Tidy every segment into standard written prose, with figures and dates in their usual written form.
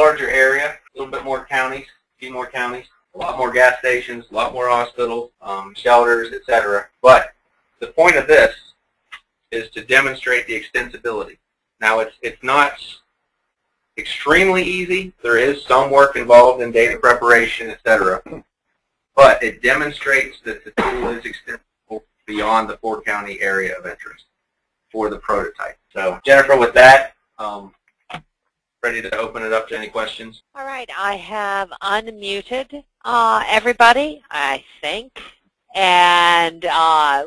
larger area, a little bit more counties, a few more counties, a lot more gas stations, a lot more hospitals, shelters, etc. But the point of this is to demonstrate the extensibility. Now, it's not extremely easy. There is some work involved in data preparation, etc. But it demonstrates that the tool is extensible beyond the 4-county area of interest for the prototype. So, Jennifer, with that, ready to open it up to any questions? All right, I have unmuted everybody, I think. And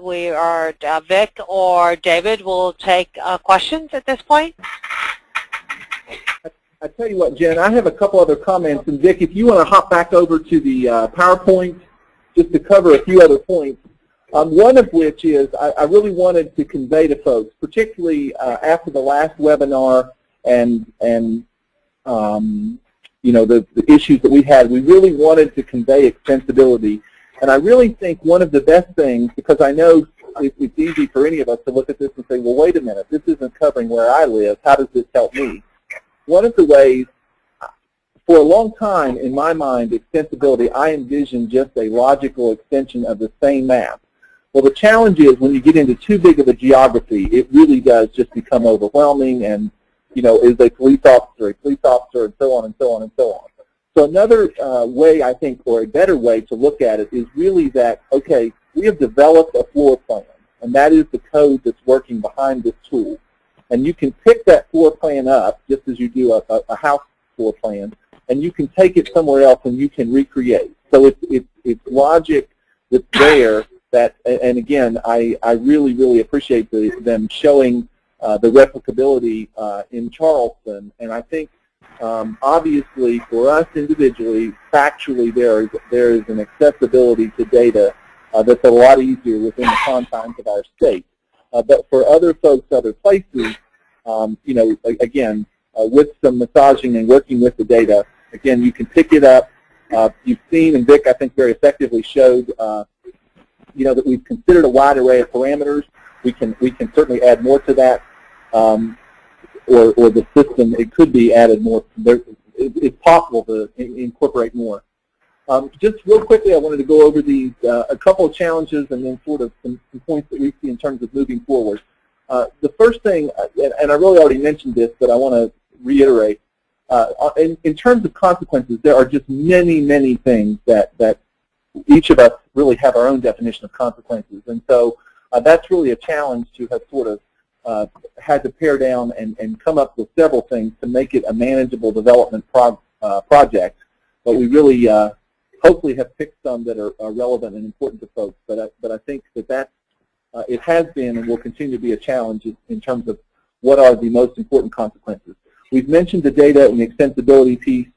we are, Vic or David will take questions at this point. I tell you what, Jen, I have a couple other comments. And Vic, if you want to hop back over to the PowerPoint just to cover a few other points. One of which is I really wanted to convey to folks, particularly after the last webinar and you know, the issues that we had, we really wanted to convey extensibility. And I really think one of the best things, because I know it's easy for any of us to look at this and say, well, wait a minute, this isn't covering where I live. How does this help me? One of the ways, for a long time, in my mind, extensibility, I envisioned just a logical extension of the same map. Well, the challenge is when you get into too big of a geography, it really does just become overwhelming and, you know, is a police officer, and so on and so on and so on. So another way, I think, or a better way to look at it is really that, okay, we have developed a floor plan, and that is the code that's working behind this tool. And you can pick that floor plan up, just as you do a house floor plan, and you can take it somewhere else and you can recreate. So it's logic that's there that, and again, I really, really appreciate them showing the replicability in Charleston. And I think, obviously, for us individually, factually, there is an accessibility to data that's a lot easier within the confines of our state. But for other folks, other places, you know, again, with some massaging and working with the data, again, you can pick it up. You've seen, and Vic, I think, very effectively showed, you know, that we've considered a wide array of parameters. We can certainly add more to that, or the system, it could be added more. It's possible to incorporate more. Just real quickly, I wanted to go over these, a couple of challenges and then sort of some points that we see in terms of moving forward. The first thing, and I really already mentioned this, but I want to reiterate, in terms of consequences, there are just many, many things that each of us really have our own definition of consequences. And so that's really a challenge to have sort of had to pare down and come up with several things to make it a manageable development project. But we really hopefully have picked some that are relevant and important to folks. But I think that it has been and will continue to be a challenge in terms of what are the most important consequences. We've mentioned the data and the extensibility piece.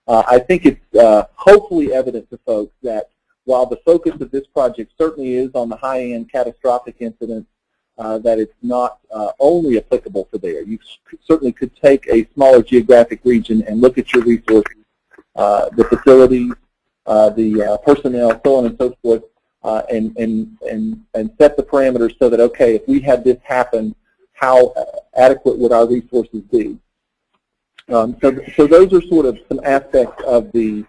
I think it's hopefully evident to folks that while the focus of this project certainly is on the high-end catastrophic incidents, that it's not only applicable to there. You certainly could take a smaller geographic region and look at your resources, the facilities, the personnel, so on and so forth, and set the parameters so that, okay, if we had this happen, how adequate would our resources be? So those are sort of some aspects of the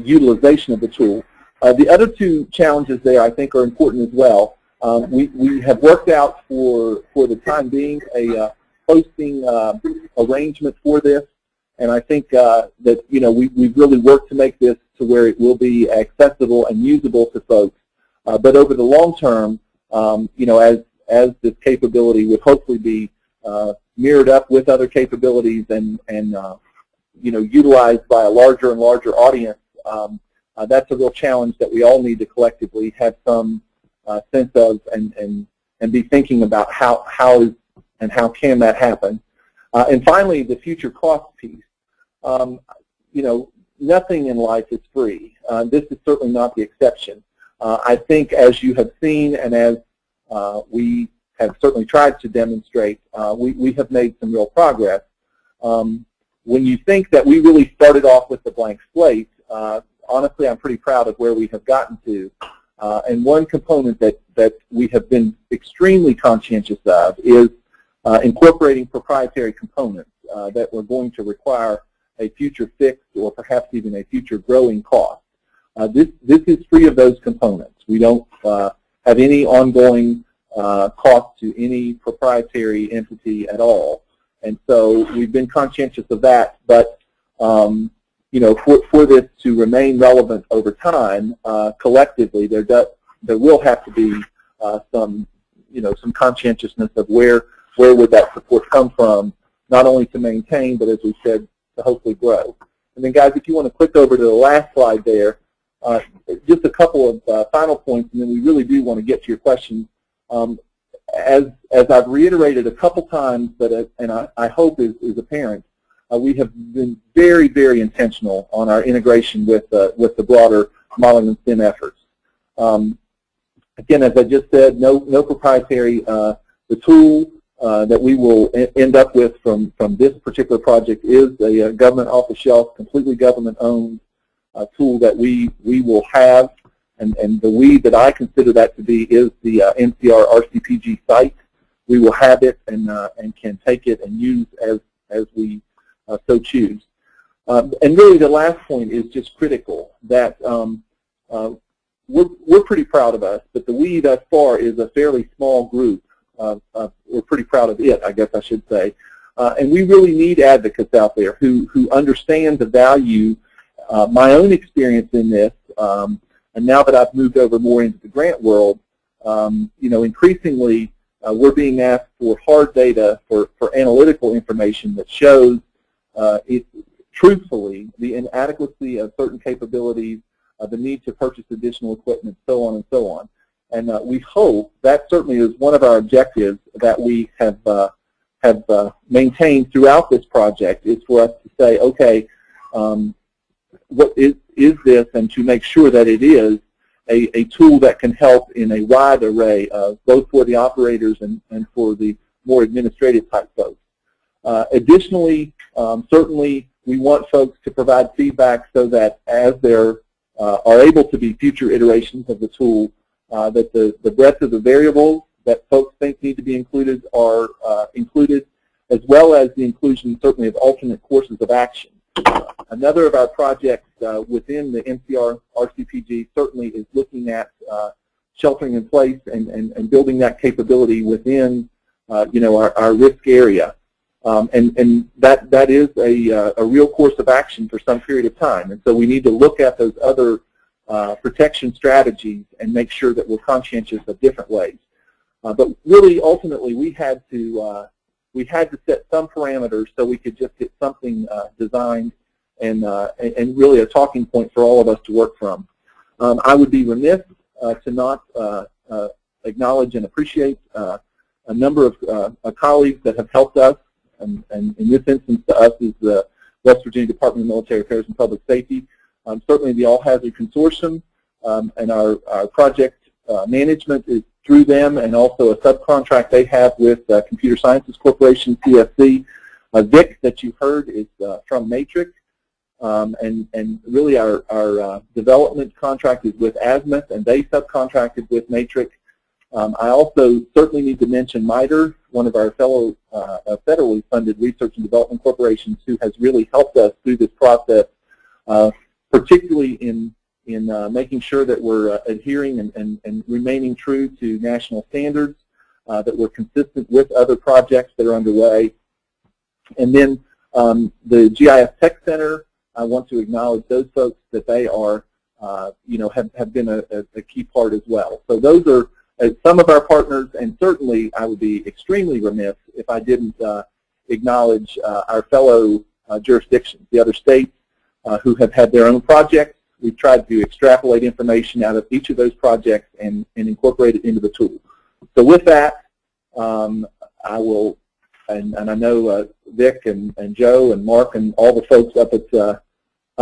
utilization of the tool. The other two challenges there, I think, are important as well. We have worked out for the time being a hosting arrangement for this, and I think that, you know, we've really worked to make this to where it will be accessible and usable to folks. But over the long term, you know, as this capability would hopefully be mirrored up with other capabilities and you know, utilized by a larger and larger audience, that's a real challenge that we all need to collectively have some sense of and be thinking about how can that happen. And finally, the future cost piece. You know, nothing in life is free. This is certainly not the exception. I think as you have seen and as we have certainly tried to demonstrate, we have made some real progress. When you think that we really started off with the blank slate, honestly, I'm pretty proud of where we have gotten to. And one component that we have been extremely conscientious of is incorporating proprietary components that we're going to require a future fixed or perhaps even a future growing cost. This is free of those components. We don't have any ongoing cost to any proprietary entity at all. And so we've been conscientious of that, but you know, for this to remain relevant over time, collectively, there will have to be some, you know, some conscientiousness of where would that support come from, not only to maintain, but as we said, to hopefully grow. And then, guys, if you want to click over to the last slide there, just a couple of final points, and then we really do want to get to your questions. As I've reiterated a couple times, but and I hope is apparent, we have been very, very intentional on our integration with the broader modeling and STEM efforts. Again, as I just said, no proprietary. The tool that we will end up with from this particular project is a government off-the-shelf, completely government-owned tool that we will have, and the we that I consider that to be is the NCR RCPG site. We will have it and can take it and use as we so choose. And really the last point is just critical, that we're pretty proud of us, but the we thus far is a fairly small group. We're pretty proud of it, I guess I should say. And we really need advocates out there who understand the value. My own experience in this, and now that I've moved over more into the grant world, you know, increasingly we're being asked for hard data, for analytical information that shows truthfully the inadequacy of certain capabilities, the need to purchase additional equipment, so on and so on. And we hope that certainly is one of our objectives that we have maintained throughout this project, is for us to say, okay, what is this, and to make sure that it is a tool that can help in a wide array of both for the operators and for the more administrative type folks. Additionally, certainly we want folks to provide feedback so that as there are able to be future iterations of the tool, that the breadth of the variables that folks think need to be included are included, as well as the inclusion certainly of alternate courses of action. Another of our projects within the NCR RCPG certainly is looking at sheltering in place and building that capability within you know, our risk area. And that is a real course of action for some period of time. And so we need to look at those other protection strategies and make sure that we're conscientious of different ways. But really, ultimately, we had to set some parameters so we could just get something designed and really a talking point for all of us to work from. I would be remiss to not acknowledge and appreciate a number of colleagues that have helped us, and in this instance to us is the West Virginia Department of Military Affairs and Public Safety, certainly the All Hazard Consortium, and our project management is through them, and also a subcontract they have with Computer Sciences Corporation, CSC. Vic, that you heard, is from Matrix, and really our development contract is with Azimuth, and they subcontracted with Matrix. I also certainly need to mention MITRE, one of our fellow federally funded research and development corporations, who has really helped us through this process, particularly in making sure that we're adhering and remaining true to national standards, that we're consistent with other projects that are underway. And then the GIS Tech Center, I want to acknowledge those folks, that they are, you know, have been a key part as well. So those are some of our partners, and certainly I would be extremely remiss if I didn't acknowledge our fellow jurisdictions, the other states who have had their own projects. We've tried to extrapolate information out of each of those projects and incorporate it into the tool. So with that, I will, and I know Vic and Joe and Mark and all the folks up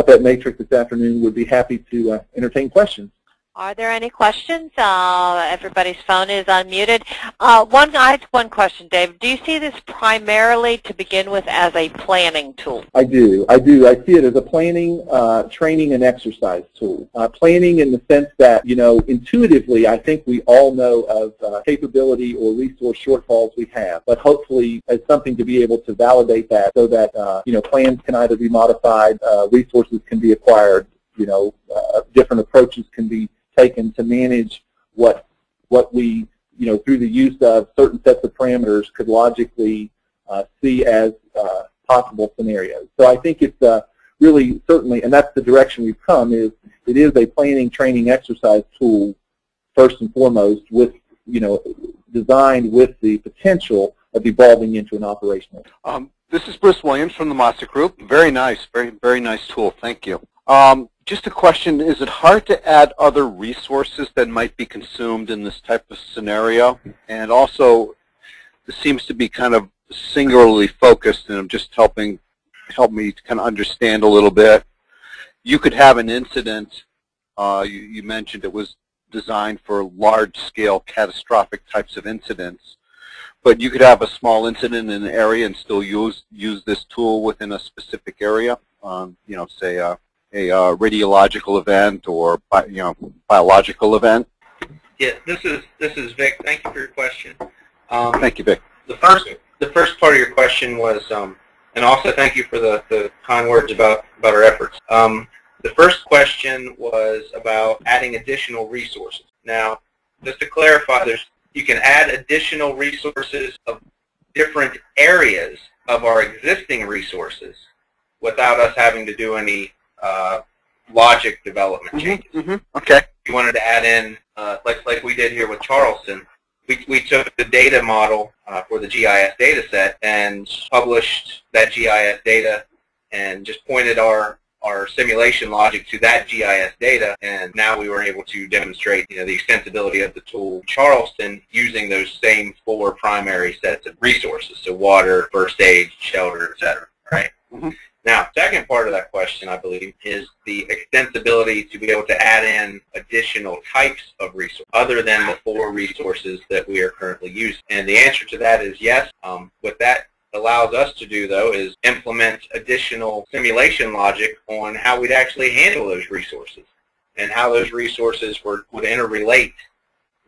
at Matrix this afternoon would be happy to entertain questions. Are there any questions? Everybody's phone is unmuted. I had one question, Dave. Do you see this primarily to begin with as a planning tool? I do. I see it as a planning, training, and exercise tool. Planning in the sense that, intuitively, I think we all know of capability or resource shortfalls we have, but hopefully as something to be able to validate that so that, plans can either be modified, resources can be acquired, different approaches can be taken to manage what we, through the use of certain sets of parameters could logically see as possible scenarios. So I think it's really certainly, and that's the direction we've come, it is a planning, training, exercise tool first and foremost with, designed with the potential of evolving into an operational. This is Bruce Williams from the Massa Group. Very nice, very nice tool. Thank you. Just a question, is it hard to add other resources that might be consumed in this type of scenario? And also, this seems to be kind of singularly focused, and I'm just help me to kind of understand a little bit. You could have an incident, you mentioned it was designed for large-scale catastrophic types of incidents, but you could have a small incident in an area and still use this tool within a specific area, say a radiological event or biological event. Yeah, this is Vic. Thank you for your question. Thank you, Vic. The first part of your question was, and also thank you for the kind words about our efforts. The first question was about adding additional resources. Now, just to clarify, you can add additional resources of different areas of our existing resources without us having to do any logic development changes. Okay. If you wanted to add in, like we did here with Charleston, we took the data model for the GIS data set and published that GIS data and just pointed our simulation logic to that GIS data, and now we were able to demonstrate the extensibility of the tool Charleston using those same 4 primary sets of resources, so water, first aid, shelter, etc. Right? Now, second part of that question, I believe, is the extensibility to be able to add in additional types of resources other than the 4 resources that we are currently using. And the answer to that is yes. What that allows us to do, though, is implement additional simulation logic on how we'd actually handle those resources and how those resources would interrelate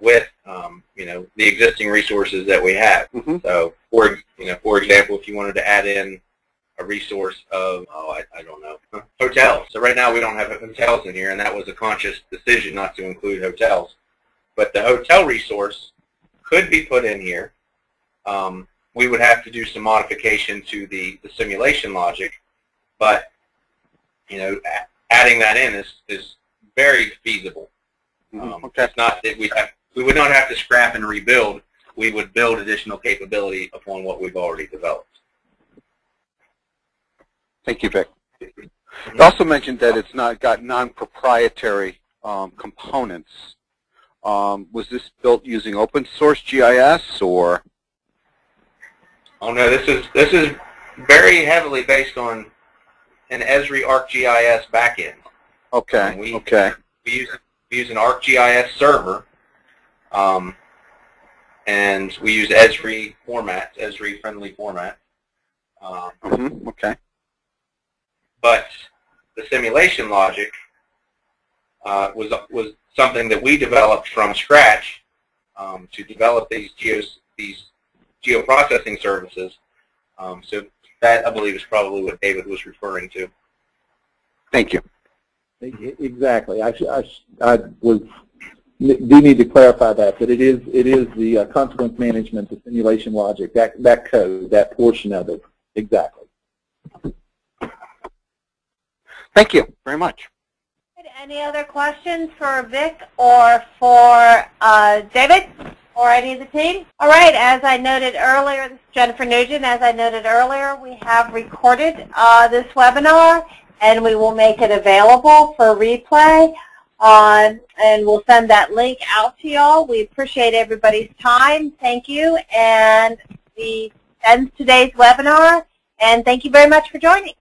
with, the existing resources that we have. So, for example, if you wanted to add in a resource of, I don't know, hotels. So right now we don't have hotels in here, and that was a conscious decision not to include hotels. But the hotel resource could be put in here. We would have to do some modification to the simulation logic, but adding that in is very feasible. Okay. It's not that we would not have to scrap and rebuild. We would build additional capability upon what we've already developed. Thank you, Vic. You also mentioned that it's got non-proprietary components. Was this built using open source GIS or? Oh no, this is very heavily based on an Esri ArcGIS backend. Okay. We use an ArcGIS server, and we use Esri formats, Esri friendly format. Okay. But the simulation logic was something that we developed from scratch to develop these geoprocessing services. So that, I believe, is probably what David was referring to. Thank you. Exactly. I do need to clarify that it is the consequence management, the simulation logic, that code, that portion of it. Exactly. Thank you very much. Any other questions for Vic or for David or any of the team? All right, as I noted earlier, this is Jennifer Nugent. As I noted earlier, we have recorded this webinar, and we will make it available for replay, and we'll send that link out to y'all. We appreciate everybody's time. Thank you, and we end today's webinar, and thank you very much for joining.